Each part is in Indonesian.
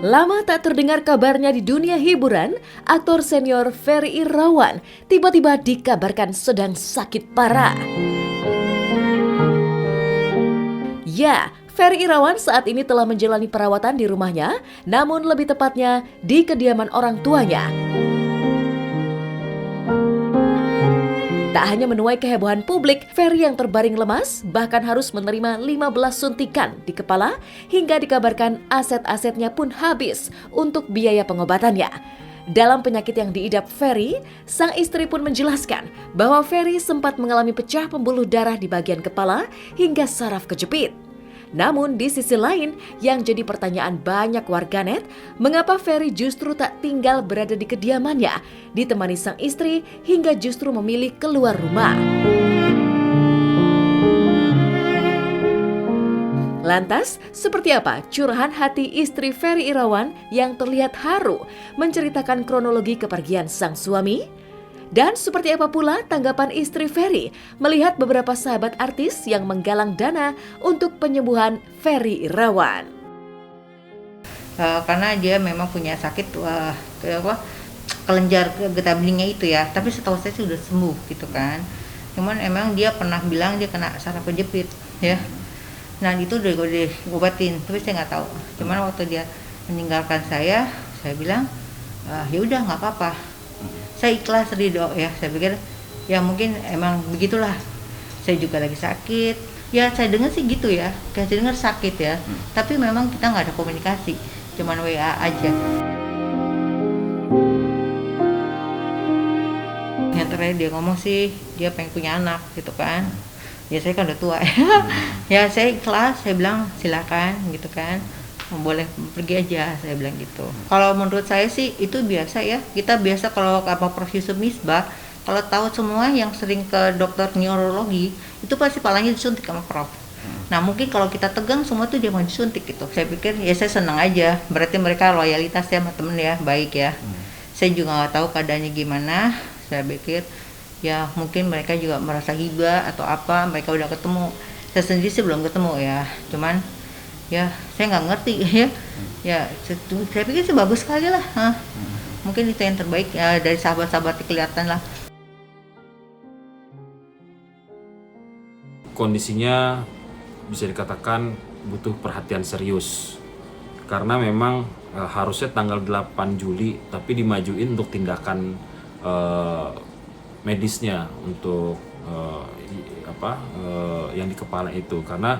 Lama tak terdengar kabarnya di dunia hiburan, aktor senior Ferry Irawan tiba-tiba dikabarkan sedang sakit parah. Ya, Ferry Irawan saat ini telah menjalani perawatan di rumahnya, namun lebih tepatnya di kediaman orang tuanya. Tak hanya menuai kehebohan publik, Ferry yang terbaring lemas bahkan harus menerima 15 suntikan di kepala hingga dikabarkan aset-asetnya pun habis untuk biaya pengobatannya. Dalam penyakit yang diidap Ferry, sang istri pun menjelaskan bahwa Ferry sempat mengalami pecah pembuluh darah di bagian kepala hingga saraf kejepit. Namun di sisi lain, yang jadi pertanyaan banyak warganet, mengapa Ferry justru tak tinggal berada di kediamannya, ditemani sang istri hingga justru memilih keluar rumah. Lantas, seperti apa curahan hati istri Ferry Irawan yang terlihat haru menceritakan kronologi kepergian sang suami? Dan seperti apa pula tanggapan istri Ferry melihat beberapa sahabat artis yang menggalang dana untuk penyembuhan Ferry Irawan? Karena dia memang punya sakit kelenjar getah beningnya itu ya, tapi setahu saya sih udah sembuh gitu kan. Cuman emang dia pernah bilang dia kena saraf kejepit ya. Nah itu udah diobatin, tapi saya nggak tahu. Cuman waktu dia meninggalkan saya bilang ya udah nggak apa-apa. Saya ikhlas ridho ya, saya pikir ya mungkin emang begitulah. Saya juga lagi sakit, ya saya dengar sih gitu ya, kayak saya dengar sakit ya. Tapi memang kita nggak ada komunikasi, cuman WA aja. Yang terakhir dia ngomong sih, dia pengen punya anak gitu kan. Ya saya kan udah tua ya saya ikhlas, saya bilang silakan gitu kan. Boleh pergi aja, saya bilang gitu. Kalau menurut saya sih itu biasa ya. Kita biasa kalau Prof. Yusuf Misbah, kalau tahu semua yang sering ke dokter neurologi, itu pasti palanya disuntik sama Prof. Nah mungkin kalau kita tegang semua tuh dia mau disuntik gitu. Saya pikir ya saya senang aja. Berarti mereka loyalitas ya sama temen ya, baik ya. Saya juga nggak tahu keadaannya gimana. Saya pikir ya mungkin mereka juga merasa hibah atau apa. Mereka udah ketemu. Saya sendiri sih belum ketemu ya. Cuman ya saya nggak ngerti ya saya pikir sih bagus sekali lah. Mungkin itu yang terbaik ya, dari sahabat-sahabat kelihatan lah. Kondisinya bisa dikatakan butuh perhatian serius karena memang harusnya tanggal 8 Juli tapi dimajuin untuk tindakan medisnya untuk yang di kepala itu karena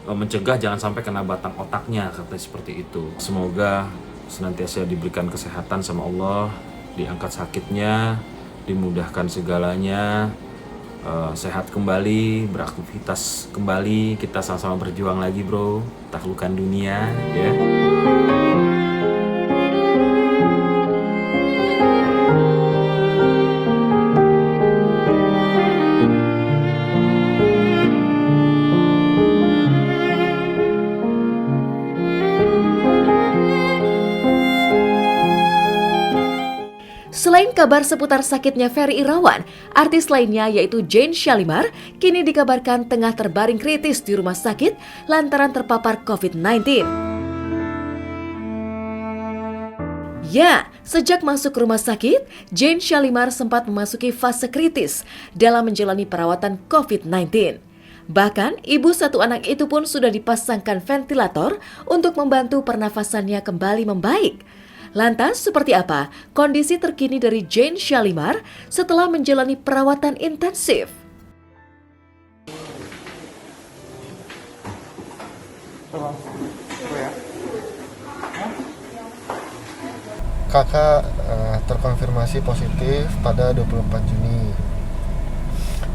mencegah jangan sampai kena batang otaknya, katanya seperti itu. Semoga senantiasa diberikan kesehatan sama Allah, diangkat sakitnya, dimudahkan segalanya, sehat kembali, beraktivitas kembali, kita sama-sama berjuang lagi bro, taklukkan dunia ya. Selain kabar seputar sakitnya Ferry Irawan, artis lainnya yaitu Jane Shalimar kini dikabarkan tengah terbaring kritis di rumah sakit lantaran terpapar COVID-19. Ya, sejak masuk rumah sakit, Jane Shalimar sempat memasuki fase kritis dalam menjalani perawatan COVID-19. Bahkan, ibu satu anak itu pun sudah dipasangkan ventilator untuk membantu pernafasannya kembali membaik. Lantas, seperti apa kondisi terkini dari Jane Shalimar setelah menjalani perawatan intensif? Kakak terkonfirmasi positif pada 24 Juni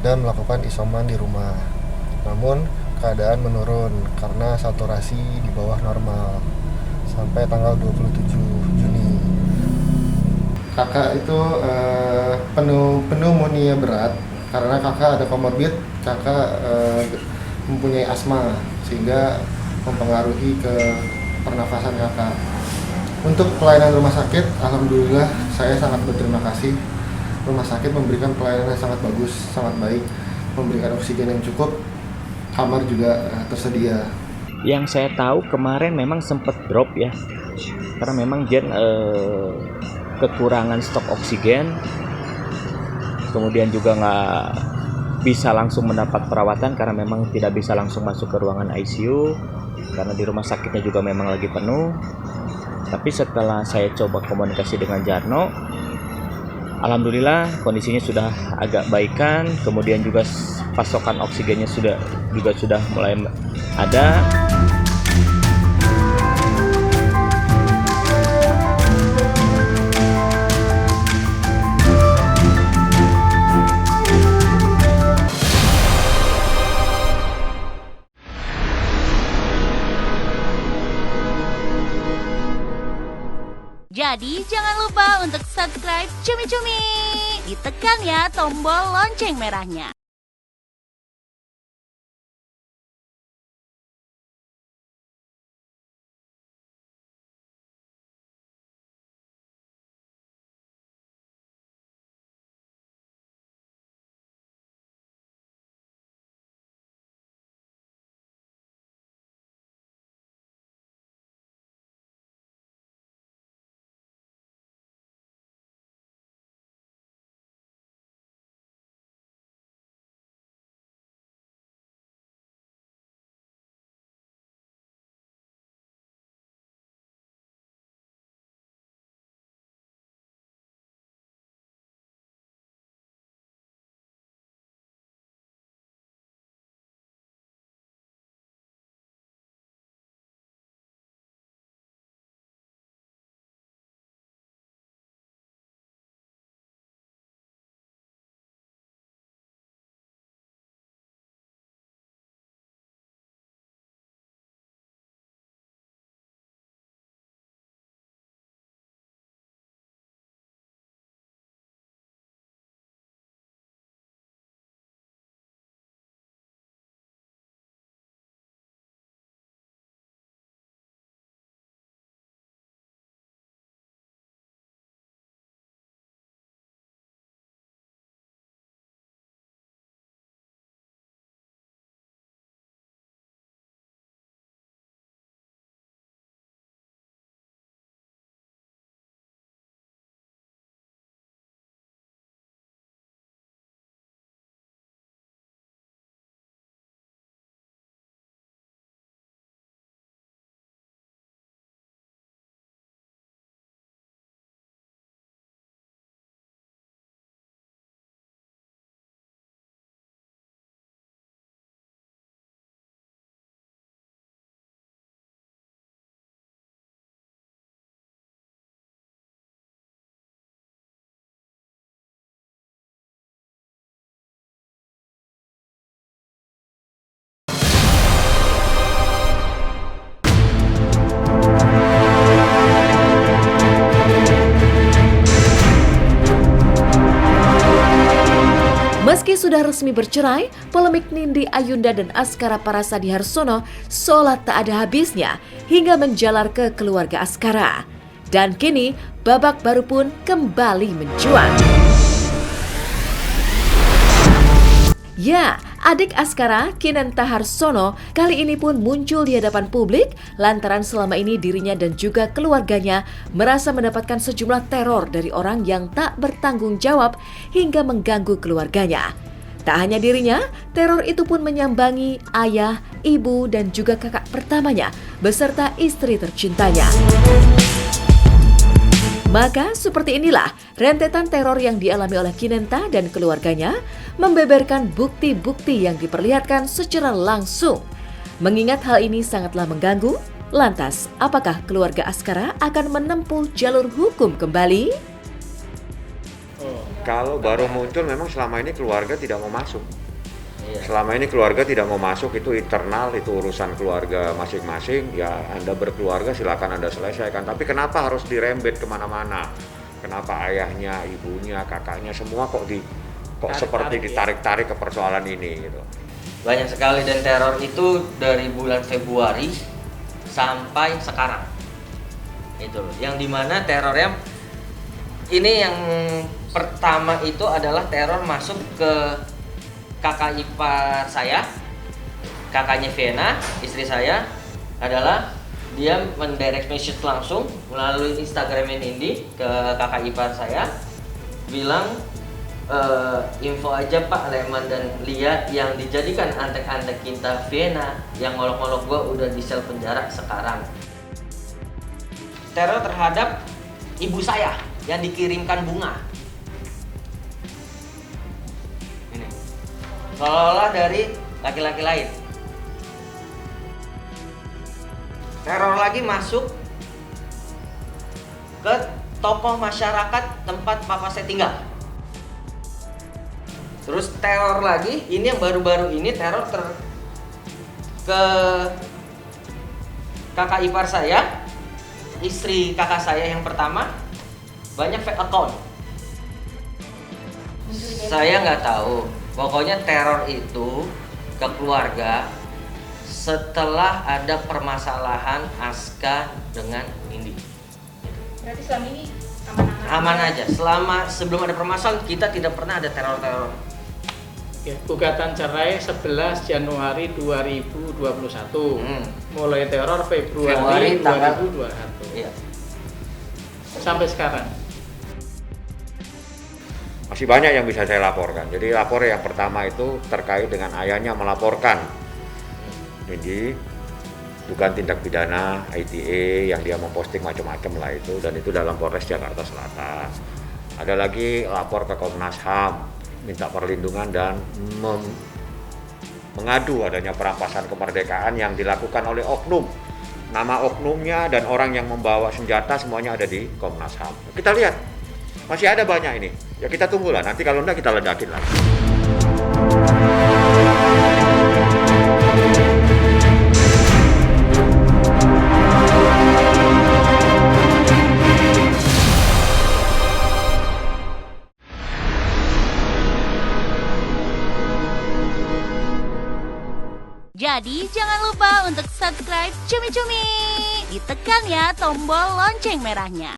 dan melakukan isoman di rumah. Namun keadaan menurun karena saturasi di bawah normal sampai tanggal 27 Juni. Kakak itu pneumonia berat karena kakak ada komorbid, kakak mempunyai asma sehingga mempengaruhi ke pernafasan kakak. Untuk pelayanan rumah sakit, alhamdulillah saya sangat berterima kasih. Rumah sakit memberikan pelayanan yang sangat bagus, sangat baik, memberikan oksigen yang cukup, kamar juga tersedia. Yang saya tahu kemarin memang sempat drop ya, karena memang Jen kekurangan stok oksigen, kemudian juga nggak bisa langsung mendapat perawatan karena memang tidak bisa langsung masuk ke ruangan ICU karena di rumah sakitnya juga memang lagi penuh. Tapi setelah saya coba komunikasi dengan Jarno, alhamdulillah kondisinya sudah agak baikan, kemudian juga pasokan oksigennya sudah mulai ada. Jadi jangan lupa untuk subscribe Cumi Cumi. Ditekan ya tombol lonceng merahnya. Meski sudah resmi bercerai, polemik Nindi Ayunda dan Askara Parasadi Harsono seolah tak ada habisnya hingga menjalar ke keluarga Askara. Dan kini babak baru pun kembali mencuat. Ya, adik Askara, Kinenta Harsono, kali ini pun muncul di hadapan publik lantaran selama ini dirinya dan juga keluarganya merasa mendapatkan sejumlah teror dari orang yang tak bertanggung jawab hingga mengganggu keluarganya. Tak hanya dirinya, teror itu pun menyambangi ayah, ibu, dan juga kakak pertamanya beserta istri tercintanya. Maka seperti inilah rentetan teror yang dialami oleh Kinenta dan keluarganya membeberkan bukti-bukti yang diperlihatkan secara langsung. Mengingat hal ini sangatlah mengganggu, lantas apakah keluarga Askara akan menempuh jalur hukum kembali? Kalau baru muncul memang selama ini keluarga tidak mau masuk. Selama ini keluarga tidak mau masuk, itu internal, itu urusan keluarga masing-masing. Ya Anda berkeluarga silakan Anda selesaikan. Tapi kenapa harus dirembet kemana-mana? Kenapa ayahnya, ibunya, kakaknya semua kok seperti ditarik-tarik ke persoalan ini gitu. Banyak sekali, dan teror itu dari bulan Februari sampai sekarang. Itu loh. Yang dimana terornya ini yang pertama itu adalah teror masuk ke kakak ipar saya, kakaknya Viena, istri saya, adalah dia mendirect message langsung melalui Instagramnya Nindi ke kakak ipar saya, bilang info aja Pak, Leman dan Lia yang dijadikan antek-antek Quinta Vienna yang ngolok-ngolok gue udah di sel penjara sekarang. Teror terhadap ibu saya yang dikirimkan bunga. Ini seolah-olah dari laki-laki lain. Teror lagi masuk ke tokoh masyarakat tempat papa saya tinggal. Terus teror lagi, ini yang baru-baru ini teror ke kakak ipar saya, istri kakak saya yang pertama, banyak fake account. Saya nggak tahu, pokoknya teror itu ke keluarga setelah ada permasalahan Aska dengan Nindi. Berarti selama ini aman-aman? Aman aja, sebelum ada permasalahan kita tidak pernah ada teror-teror. Ya, gugatan cerai 11 Januari 2021. Mulai teror Februari 2021. Iya. Sampai sekarang. Masih banyak yang bisa saya laporkan. Jadi lapor yang pertama itu terkait dengan ayahnya melaporkan Nindi dugaan tindak pidana ITE yang dia memposting macam-macam lah itu, dan itu dalam Polres Jakarta Selatan. Ada lagi lapor ke Komnas HAM minta perlindungan dan mengadu adanya perampasan kemerdekaan yang dilakukan oleh oknum. Nama oknumnya dan orang yang membawa senjata semuanya ada di Komnas HAM. Kita lihat masih ada banyak ini. Ya kita tunggulah, nanti kalau enggak kita ledakin lagi. Jadi jangan lupa untuk subscribe Cumi Cumi. Ditekan ya tombol lonceng merahnya.